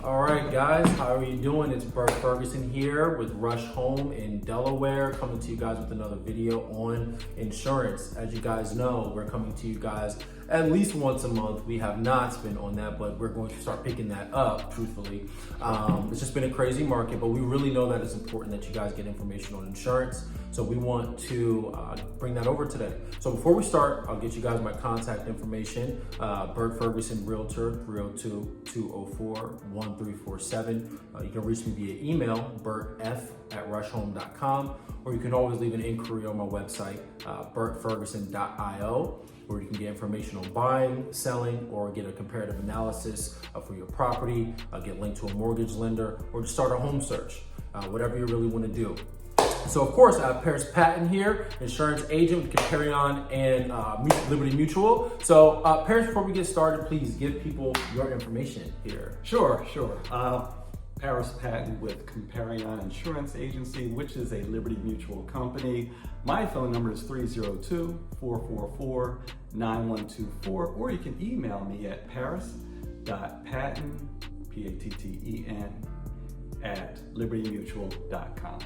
All right, guys, how are you doing? It's Bert Ferguson here with Rush Home in Delaware, coming to you guys with another video on insurance. As you guys know, we're coming to you guys at least once a month. We have not been on that, but we're going to start picking that up, truthfully. It's just been a crazy market, but we really know that it's important that you guys get information on insurance. So we want to bring that over today. So before we start, I'll get you guys my contact information. Bert Ferguson, Realtor, 302-204-1347. You can reach me via email, bertf@rushhome.com, or you can always leave an inquiry on my website, bertferguson.io, where you can get information on buying, selling, or get a comparative analysis for your property, get linked to a mortgage lender, or just start a home search, whatever you really want to do. So of course, I have Parris Patten here, insurance agent with Comparion and Liberty Mutual. So Parris, before we get started, please give people your information here. Sure. Parris Patten with Comparion Insurance Agency, which is a Liberty Mutual company. My phone number is 302-444-9124, or you can email me at parris.patten, P-A-T-T-E-N, @libertymutual.com.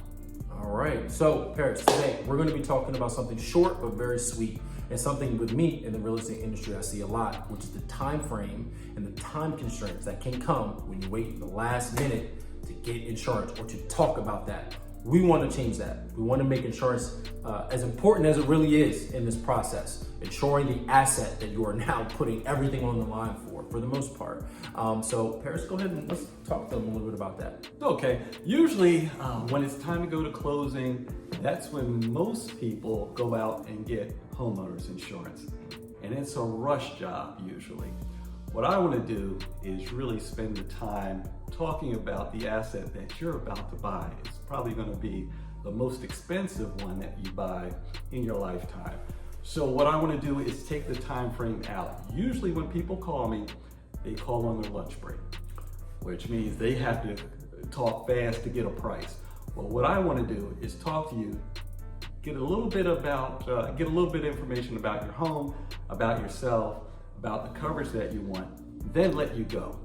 All right, so Parris, today we're going to be talking about something short but very sweet, and something with me in the real estate industry I see a lot, which is the time frame and the time constraints that can come when you wait the last minute to get insurance or to talk about that. We want to change that. We want to make insurance as important as it really is in this process, ensuring the asset that you are now putting everything on the line for the most part. So Parris, go ahead and let's talk to them a little bit about that. Okay, usually when it's time to go to closing, that's when most people go out and get homeowners insurance. And it's a rush job usually. What I want to do is really spend the time talking about the asset that you're about to buy. It's probably going to be the most expensive one that you buy in your lifetime. So what I want to do is take the time frame out. Usually when people call me, they call on their lunch break, which means they have to talk fast to get a price. Well, what I want to do is talk to you, get a little bit of information about your home, about yourself, about the coverage that you want, then let you go.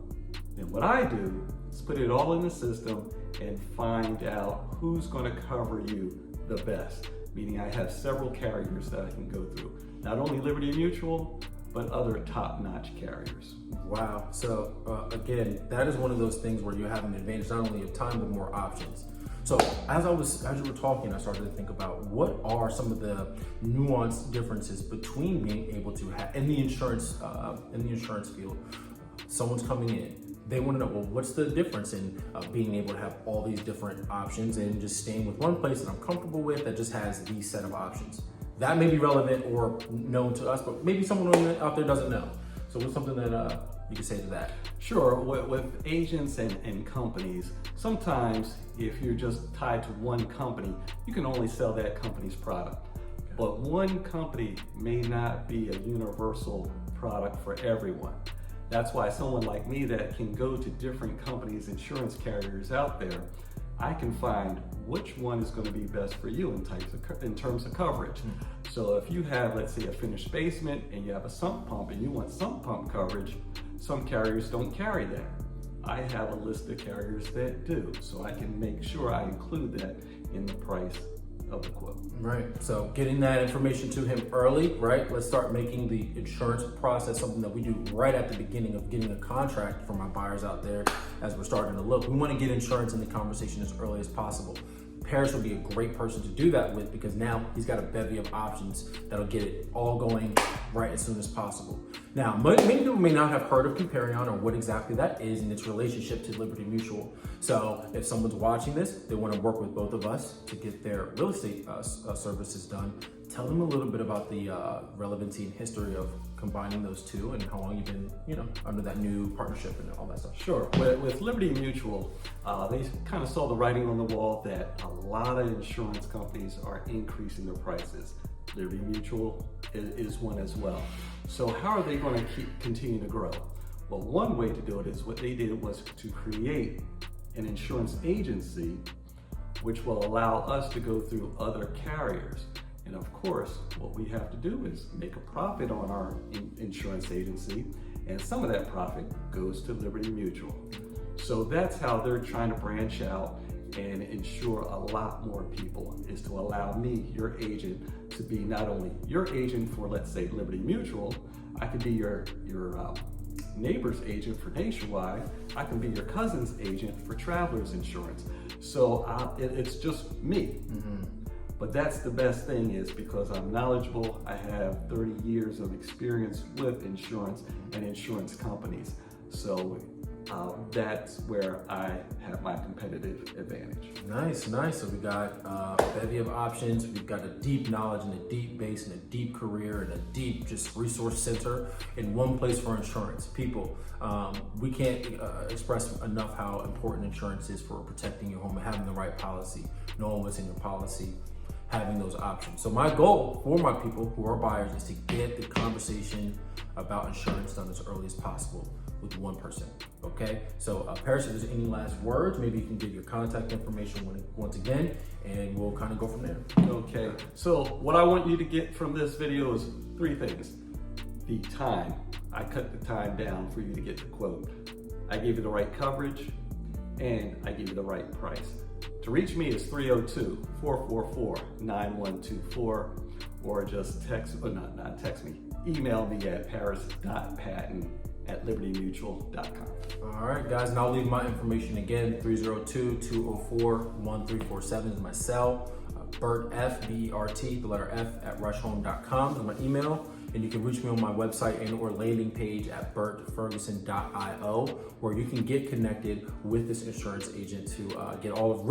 And what I do is put it all in the system and find out who's going to cover you the best. Meaning I have several carriers that I can go through. Not only Liberty Mutual, but other top-notch carriers. Wow, so again, that is one of those things where you have an advantage, not only of time, but more options. So as you were talking, I started to think about what are some of the nuanced differences between being able to have in the insurance field. Someone's coming in, they want to know, well, what's the difference in being able to have all these different options and just staying with one place that I'm comfortable with that just has these set of options. That may be relevant or known to us, but maybe someone out there doesn't know. So what's something that you can say to that? Sure, with agents and companies, sometimes if you're just tied to one company, you can only sell that company's product. But one company may not be a universal product for everyone. That's why someone like me that can go to different companies, insurance carriers out there, I can find which one is going to be best for you in terms of coverage. So if you have, let's say, a finished basement and you have a sump pump and you want sump pump coverage, some carriers don't carry that. I have a list of carriers that do, so I can make sure I include that in the price of the quote. Right, so getting that information to him early, right? Let's start making the insurance process something that we do right at the beginning of getting a contract for my buyers out there as we're starting to look. We want to get insurance in the conversation as early as possible. Parris would be a great person to do that with because now he's got a bevy of options that'll get it all going right as soon as possible. Now, many people may not have heard of Comparion or what exactly that is in its relationship to Liberty Mutual. So if someone's watching this, they want to work with both of us to get their real estate services done. Tell them a little bit about the relevancy and history of combining those two and how long you've been, under that new partnership and all that stuff. Sure. With Liberty Mutual, they kind of saw the writing on the wall that a lot of insurance companies are increasing their prices. Liberty Mutual is one as well. So how are they going to continue to grow? Well, one way to do it is what they did was to create an insurance agency which will allow us to go through other carriers. And of course, what we have to do is make a profit on our insurance agency, and some of that profit goes to Liberty Mutual. So that's how they're trying to branch out and ensure a lot more people, is to allow me, your agent, to be not only your agent for, let's say, Liberty Mutual. I could be your neighbor's agent for Nationwide. I can be your cousin's agent for Travelers Insurance. So it's just me. But that's the best thing, is because I'm knowledgeable. I have 30 years of experience with insurance and insurance companies. So that's where I have my competitive advantage. Nice, nice. So we got a bevy of options. We've got a deep knowledge and a deep base and a deep career and a deep just resource center in one place for insurance. People, we can't express enough how important insurance is for protecting your home and having the right policy, knowing what's in your policy, having those options. So my goal for my people who are buyers is to get the conversation about insurance done as early as possible with one person, okay? So Parris, if there's any last words, maybe you can give your contact information once again, and we'll kind of go from there. Okay, so what I want you to get from this video is 3 things. The time. I cut the time down for you to get the quote. I gave you the right coverage, and I gave you the right price. To reach me is 302-444-9124, or just text, or not text me, email me at parris.patten@libertymutual.com. All right, guys, and I'll leave my information again. 302-204-1347 is my cell. Bert, F, B-E-R-T, the letter F, @rushhome.com is my email. And you can reach me on my website and or landing page at bertferguson.io, where you can get connected with this insurance agent to get all of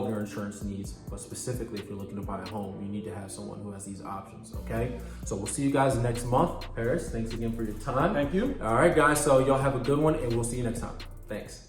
your insurance needs. But specifically, if you're looking to buy a home, you need to have someone who has these options, okay? So we'll see you guys next month. Parris, thanks again for your time. Thank you. All right, guys, so y'all have a good one, and we'll see you next time. Thanks.